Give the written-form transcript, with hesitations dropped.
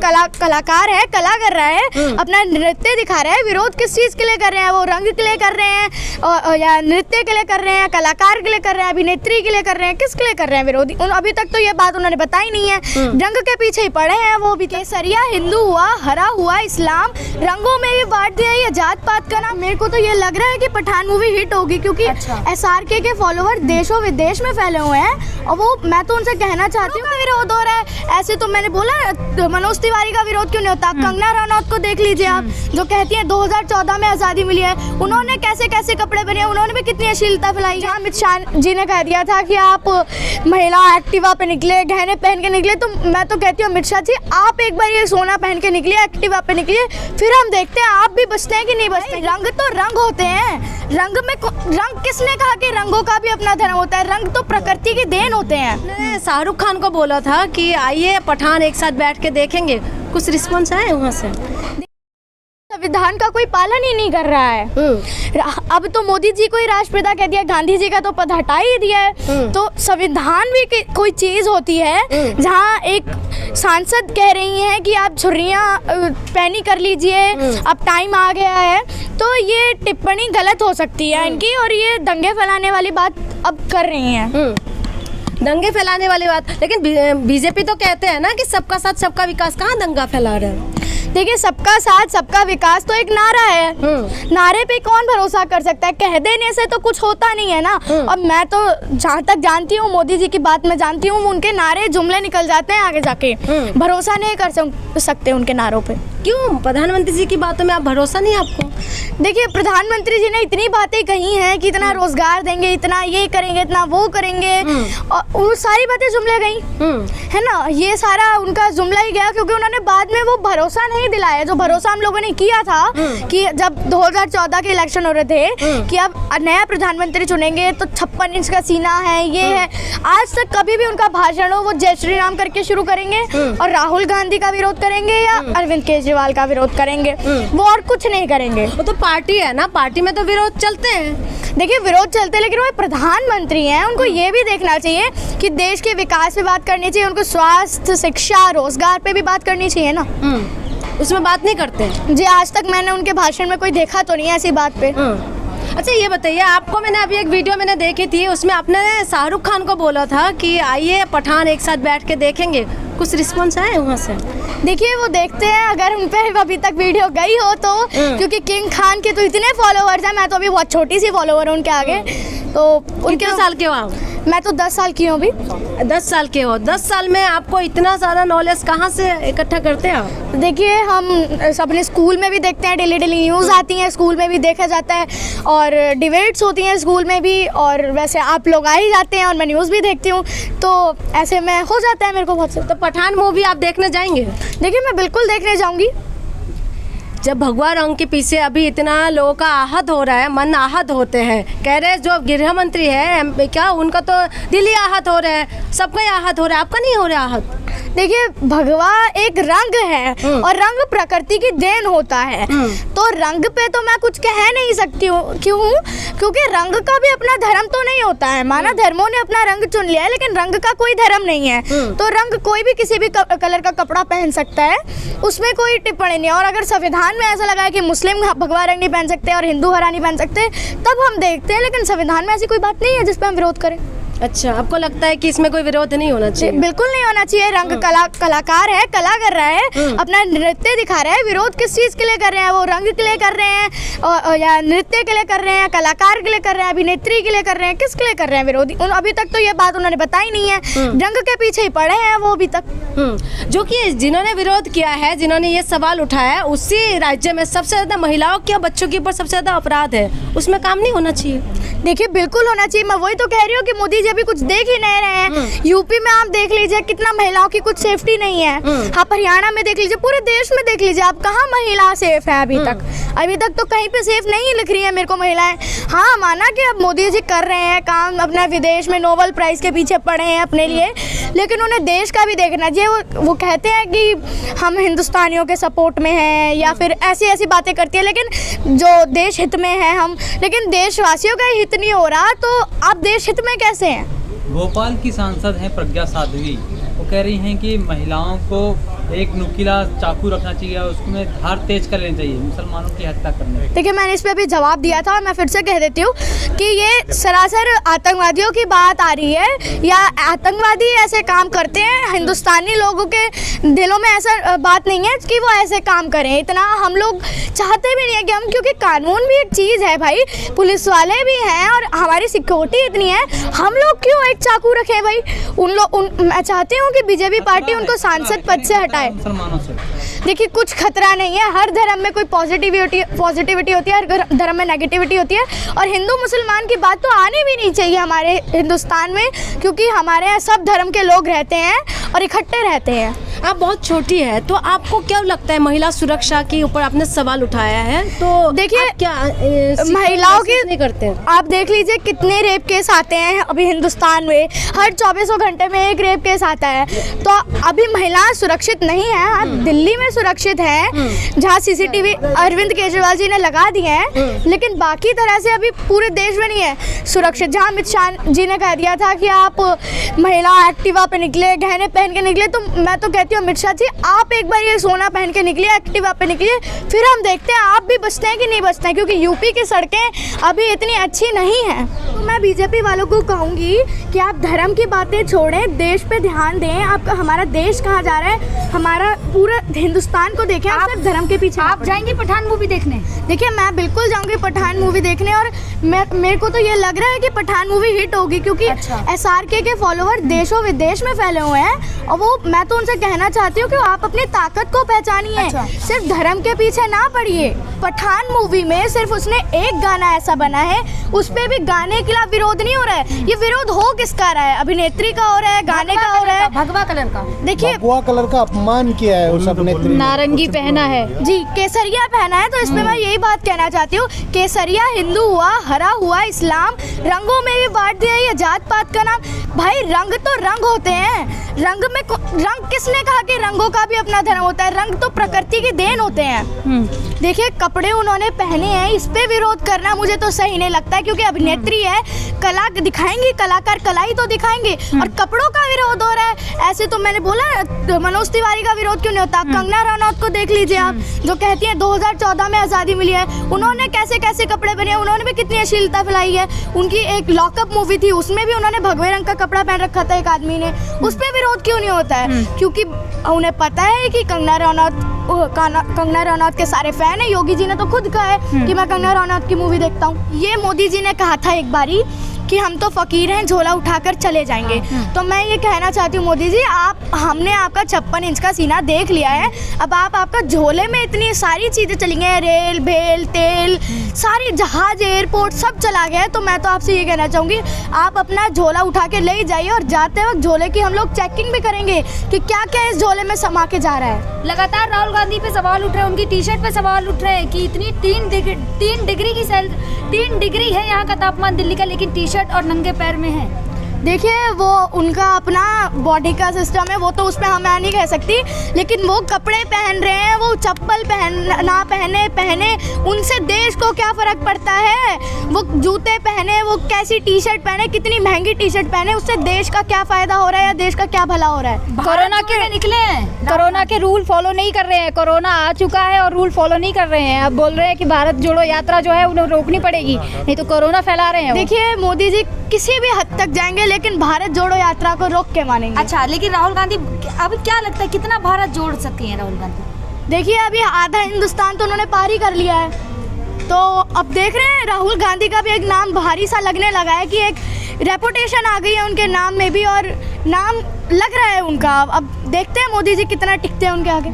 कलाकार है, कला कर रहा है, अपना नृत्य दिखा रहा है। विरोध किस चीज़ के लिए कर रहे हैं? वो रंग के लिए कर रहे हैं या नृत्य के लिए कर रहे हैं, कलाकार के लिए कर रहे हैं, अभिनेत्री के लिए कर रहे हैं, किसके लिए कर रहे हैं विरोधी? अभी तक तो ये बात उन्होंने बताई नहीं है। रंग के पीछे ही पड़े हैं वो भी। केसरिया हिंदू हुआ, हरा हुआ इस्लाम, रंगों में भी बांट दिया ये जात पात का नाम। मेरे को तो ये लग रहा है कि पठान मूवी हिट होगी, क्योंकि SRK के फॉलोवर देशों विदेश में फैले हुए हैं। और वो मैं तो उनसे कहना चाहती हूँ विरोध हो रहा है। ऐसे तो मैंने बोला मनोज तिवारी का विरोध क्यों नहीं होता? कंगना रनौत को देख लीजिए आप, जो कहती हैं 2014 में आज़ादी मिली है, उन्होंने कैसे कैसे कपड़े पहने, उन्होंने भी कितनी अश्लीलता फैलाई। जहाँ अमित शाह जी ने कह दिया था कि आप महिला एक्टिवा पे निकले, गहने पहन के निकले, तो मैं तो कहती हूँ अमित शाह जी आप एक बार ये सोना पहन के निकलिए, एक्टिवा पे निकलिए, फिर हम देखते हैं आप भी बचते हैं कि नहीं बचते। रंग तो रंग होते हैं, रंग में रंग किसने कहा कि रंगों का भी अपना धर्म होता है? रंग तो प्रकृति के देन होते हैं। शाहरुख खान को बोला था कि आइए पठान एक साथ बैठ के देखेंगे, कुछ रिस्पॉन्स आए वहाँ से? संविधान का कोई पालन ही नहीं कर रहा है। अब तो मोदी जी को ही राष्ट्रपिता कह दिया, गांधी जी का तो पद हटा ही दिया है। तो संविधान भी कोई चीज होती है जहाँ एक सांसद कह रही हैं कि आप छुर्रियाँ पैनी कर लीजिए, अब टाइम आ गया है, तो ये टिप्पणी गलत हो सकती है इनकी, और ये दंगे फैलाने वाली बात अब कर रही हैं। दंगे फैलाने वाली बात, लेकिन बीजेपी तो कहते हैं ना कि सबका साथ सबका विकास, कहाँ दंगा फैला रहे हैं? देखिए, सबका साथ सबका विकास तो एक नारा है। नारे पे कौन भरोसा कर सकता है? कह देने से तो कुछ होता नहीं है ना। और मैं तो जहाँ तक जानती हूँ, मोदी जी की बात मैं जानती हूँ, उनके नारे जुमले निकल जाते हैं आगे जाके। भरोसा नहीं कर सकते उनके नारों पे। क्यों? प्रधानमंत्री जी की बातों में आप भरोसा नहीं आपको? देखिए, प्रधानमंत्री जी ने इतनी बातें कही हैं कि इतना रोजगार देंगे, इतना ये करेंगे, इतना वो करेंगे, और वो सारी बातें जुमले गई है ना। ये सारा उनका जुमला ही गया, क्योंकि उन्होंने बाद में वो भरोसा नहीं दिलाया जो भरोसा हम लोगों ने किया था कि जब 2014 के इलेक्शन हो रहे थे कि अब नया प्रधानमंत्री चुनेंगे तो 56 इंच का सीना है, ये है। आज तक कभी भी उनका भाषण हो वो जय श्री राम करके शुरू करेंगे और राहुल गांधी का विरोध करेंगे या अरविंद केजरीवाल का विरोध करेंगे, वो और कुछ नहीं करेंगे। वो तो पार्टी है ना, पार्टी में तो विरोध चलते हैं। देखिए, विरोध चलते हैं, लेकिन वो प्रधानमंत्री हैं, उनको ये भी देखना चाहिए कि देश के विकास पे बात करनी चाहिए, उनको स्वास्थ्य, शिक्षा, रोजगार पे भी बात करनी चाहिए ना। उसमें बात नहीं करते जी। आज तक मैंने उनके भाषण में कोई देखा तो नहीं है ऐसी बात पे। अच्छा, ये बताइए, आपको मैंने अभी एक वीडियो मैंने देखी थी, उसमें आपने शाहरुख खान को बोला था कि आइए पठान एक साथ बैठ के देखेंगे, कुछ रिस्पॉन्स आए वहाँ से? देखिए, वो देखते हैं अगर उन पे अभी तक वीडियो गई हो तो, क्योंकि किंग खान के तो इतने फॉलोअर्स हैं, मैं तो अभी बहुत छोटी सी फॉलोअर हूँ उनके आगे। तो कितने साल के हो आप? मैं तो 10 साल की हूँ अभी। 10 साल के हो? 10 साल में आपको इतना सारा नॉलेज कहाँ से इकट्ठा करते हैं आप? देखिए, हम अपने स्कूल में भी देखते हैं, डेली न्यूज़ आती हैं, स्कूल में भी देखा जाता है, और डिबेट्स होती हैं स्कूल में भी, और वैसे आप लोग आ ही जाते हैं और मैं न्यूज़ भी देखती हूँ, तो ऐसे में हो जाता है मेरे को बहुत से। तो पठान मूवी आप देखने जाएंगे? देखिए, मैं बिल्कुल देखने जाऊँगी। जब भगवा रंग के पीछे अभी इतना लोगों का आहत हो रहा है, मन आहत होते हैं, कह रहे जो गृह मंत्री है क्या, उनका तो दिल ही आहत हो रहा है, सबका ही आहत हो रहा है, आपका नहीं हो रहा आहत? देखिए, भगवा एक रंग है और रंग प्रकृति की देन होता है, तो रंग पे तो मैं कुछ कह नहीं सकती हूँ। क्योंकि रंग का भी अपना धर्म तो नहीं होता है। माना धर्मों ने अपना रंग चुन लिया है, लेकिन रंग का कोई धर्म नहीं है। तो रंग कोई भी किसी भी कलर का कपड़ा पहन सकता है, उसमें कोई टिप्पणी नहीं है। और अगर संविधान में ऐसा लगा है कि मुस्लिम भगवा रंग नहीं पहन सकते और हिंदू हरा नहीं पहन सकते, तब हम देखते हैं, लेकिन संविधान में ऐसी कोई बात नहीं है जिस पर हम विरोध करें। अच्छा, आपको लगता है कि इसमें कोई विरोध नहीं होना चाहिए? बिल्कुल नहीं होना चाहिए। रंग कलाकार है, कला कर रहा है, अपना नृत्य दिखा रहा है। विरोध किस चीज़ के लिए कर रहे हैं? वो रंग के लिए कर रहे हैं या नृत्य के लिए कर रहे हैं, कलाकार के लिए कर रहे हैं, अभिनेत्री के लिए कर रहे हैं, किसके लिए कर रहे हैं विरोधी? अभी तक तो ये बात उन्होंने बताई नहीं है। रंग के पीछे ही पड़े हैं वो अभी तक। जो कि जिन्होंने विरोध किया है, जिन्होंने ये सवाल उठाया है, उसी राज्य में सबसे ज़्यादा महिलाओं के, बच्चों के ऊपर सबसे ज़्यादा अपराध है, उसमें काम नहीं होना चाहिए? देखिए, बिल्कुल होना चाहिए। मैं वही तो कह रही हूँ कि मोदी जी अभी कुछ देख ही नहीं रहे हैं। यूपी में आप देख लीजिए, कितना महिलाओं की कुछ सेफ्टी नहीं है। आप हरियाणा में देख लीजिए, पूरे देश में देख लीजिए, आप कहाँ महिला सेफ है अभी तक तो कहीं पे सेफ नहीं लिख रही है मेरे को महिलाएं। हाँ, माना कि अब मोदी जी कर रहे हैं काम, अपना विदेश में नोबेल प्राइज के पीछे पड़े हैं अपने लिए, लेकिन उन्हें देश का भी देखना चाहिए। वो कहते हैं कि हम हिंदुस्तानियों के सपोर्ट में हैं या फिर ऐसी बातें करती है, लेकिन जो देश हित में है हम, लेकिन देशवासियों का हित नहीं हो रहा, तो आप देश हित में कैसे हैं? भोपाल की सांसद हैं प्रज्ञा साध्वी, वो कह रही हैं कि महिलाओं को एक नुकीला चाकू रखना चाहिए और उसमें धार तेज कर लेनी चाहिए मुसलमानों की हत्या करने। देखिए, मैंने इस पे भी जवाब दिया था और मैं फिर से कह देती हूँ कि ये सरासर आतंकवादियों की बात आ रही है, या आतंकवादी ऐसे काम करते हैं। हिंदुस्तानी लोगों के दिलों में ऐसा बात नहीं है कि वो ऐसे काम करें। इतना हम लोग चाहते भी नहीं है कि हम, क्योंकि कानून भी एक चीज़ है भाई, पुलिस वाले भी हैं और हमारी सिक्योरिटी इतनी है, हम लोग क्यों एक चाकू रखें भाई? मैं चाहती हूँ कि बीजेपी पार्टी उनको सांसद पद से हटाए। मुसलमानों से देखिए, कुछ खतरा नहीं है। हर धर्म में कोई पॉजिटिविटी होती है, हर धर्म में नेगेटिविटी होती है, और हिंदू मुसलमान की बात तो आनी भी नहीं चाहिए हमारे हिंदुस्तान में, क्योंकि हमारे यहाँ सब धर्म के लोग रहते हैं और इकट्ठे रहते हैं। आप बहुत छोटी है, तो आपको क्या लगता है महिला सुरक्षा के ऊपर आपने सवाल उठाया है, तो देखिए, क्या महिलाओं के नहीं करते हैं? आप देख लीजिए कितने रेप केस आते हैं अभी हिंदुस्तान में, हर 24 घंटे में एक रेप केस आता है। तो अभी महिलाएं सुरक्षित नहीं है। हाँ, दिल्ली में सुरक्षित है जहाँ सीसीटीवी अरविंद केजरीवाल जी ने लगा दिए हैं, लेकिन बाकी तरह से अभी पूरे देश में नहीं है सुरक्षित। जहाँ अमित शाह जी ने कह दिया था कि आप महिला एक्टिवा पे निकले, गहने पहन के निकले, तो मैं तो कहती हूँ अमित शाह जी, आप एक बार ये सोना पहन के निकलिए, एक्टिवा पे निकलिए, फिर हम देखते हैं आप भी बचते हैं कि नहीं बचते हैं, क्योंकि यूपी की सड़कें अभी इतनी अच्छी नहीं हैं। तो मैं बीजेपी वालों को कहूँगी कि आप धर्म की बातें छोड़ें, देश पे ध्यान दें। आपका हमारा देश कहाँ जा रहा है, हमारा पूरा हिंदुस्तान को देखें। आप सिर्फ धर्म के पीछे आप जाएंगे पठान मूवी देखने? देखिए, मैं बिल्कुल जाऊंगी पठान मूवी देखने, और मेरे को तो ये लग रहा है कि पठान मूवी हिट होगी, क्योंकि SRK के फॉलोवर देशों विदेश में फैले हुए हैं, और वो, मैं तो उनसे कहना चाहती हूँ कि आप अपनी ताकत को पहचानिए, सिर्फ धर्म के पीछे ना पड़िए। पठान मूवी में सिर्फ उसने एक गाना ऐसा बना है, उस पे भी गाने के खिलाफ विरोध नहीं हो रहा है। ये विरोध हो किसका रहा है? अभिनेत्री का हो रहा है, गाने का हो रहा है, भगवा कलर का। देखिए, भगवा कलर का अपमान किया है उस अभिनेत्री ने। नारंगी पहना है जी, केसरिया पहना है। तो इसमें मैं यही बात कहना चाहती हूँ, केसरिया हिंदू हुआ, हरा हुआ इस्लाम, रंगों में भी बांट दिया ये जात पात का नाम। भाई, रंग तो रंग होते हैं, रंग में रंग किसने कहा कि रंगों का भी अपना धर्म होता है? रंग तो प्रकृति के देन होते हैं। देखिए, कपड़े उन्होंने पहने हैं, इस पे विरोध करना मुझे तो सही नहीं लगता है, क्योंकि अभिनेत्री है, कला दिखाएंगी, कलाकार कला ही तो दिखाएंगे, और कपड़ों का विरोध हो रहा है। ऐसे तो मैंने बोला, तो मनोज तिवारी का विरोध क्यों नहीं होता? कंगना रनौत को देख लीजिए आप, जो कहती हैं 2014 में आज़ादी मिली है, उन्होंने कैसे कैसे कपड़े पहने, उन्होंने भी कितनी अश्लीलता फैलाई है। उनकी एक लॉकअप मूवी थी, उसमें भी उन्होंने भगवे रंग का कपड़ा पहन रखा था एक आदमी ने, उस पर विरोध क्यों नहीं होता है? क्योंकि उन्हें पता है कि कंगना रनौत के सारे फैन है। योगी जी ने तो खुद कहा है कि मैं कंगना रनौत की मूवी देखता हूँ। ये मोदी जी ने कहा था एक बारी कि हम तो फकीर हैं, झोला उठाकर चले जाएंगे। तो मैं ये कहना चाहती हूँ मोदी जी, हमने आपका 56 इंच का सीना देख लिया है, अब आपका झोले में इतनी सारी चीज़ें चली गई हैं, रेल भेल तेल, सारी जहाज एयरपोर्ट सब चला गया है। तो मैं तो आपसे ये कहना चाहूँगी, आप अपना झोला उठा के ले जाइए, और जाते वक्त झोले की हम लोग चेकिंग भी करेंगे कि क्या क्या इस झोले में समा के जा रहा है। लगातार राहुल गांधी पे सवाल उठ रहे हैं, उनकी टी-शर्ट पे सवाल उठ रहे हैं कि इतनी 3 डिग्री है यहाँ का तापमान दिल्ली का, लेकिन टी-शर्ट और नंगे पैर में है। देखिए, वो उनका अपना बॉडी का सिस्टम है, वो तो उसमें मैं नहीं कह सकती, लेकिन वो कपड़े पहन रहे हैं, वो चप्पल ना पहने उनसे देश को क्या फ़र्क पड़ता है? वो जूते पहने, वो कैसी टी-शर्ट पहने, कितनी महंगी टी-शर्ट पहने, उससे देश का क्या फ़ायदा हो रहा है या देश का क्या भला हो रहा है? कोरोना के निकले हैं, कोरोना के रूल फॉलो नहीं कर रहे हैं, कोरोना आ चुका है और रूल फॉलो नहीं कर रहे हैं। अब बोल रहे हैं कि भारत जोड़ो यात्रा जो है उन्हें रोकनी पड़ेगी, नहीं तो कोरोना फैला रहे हैं। देखिए, मोदी जी किसी भी हद तक जाएंगे, लेकिन भारत जोड़ो यात्रा को रोक के मानेंगे। अच्छा, लेकिन राहुल गांधी अभी क्या लगता है कितना भारत जोड़ सकती हैं राहुल गांधी? देखिए, अभी आधा हिंदुस्तान तो उन्होंने पार ही कर लिया है, तो अब देख रहे हैं राहुल गांधी का भी एक नाम भारी सा लगने लगा है, कि एक रेपुटेशन आ गई है उनके नाम में भी, और नाम लग रहा है उनका। अब देखते हैं मोदी जी कितना टिकते हैं उनके आगे।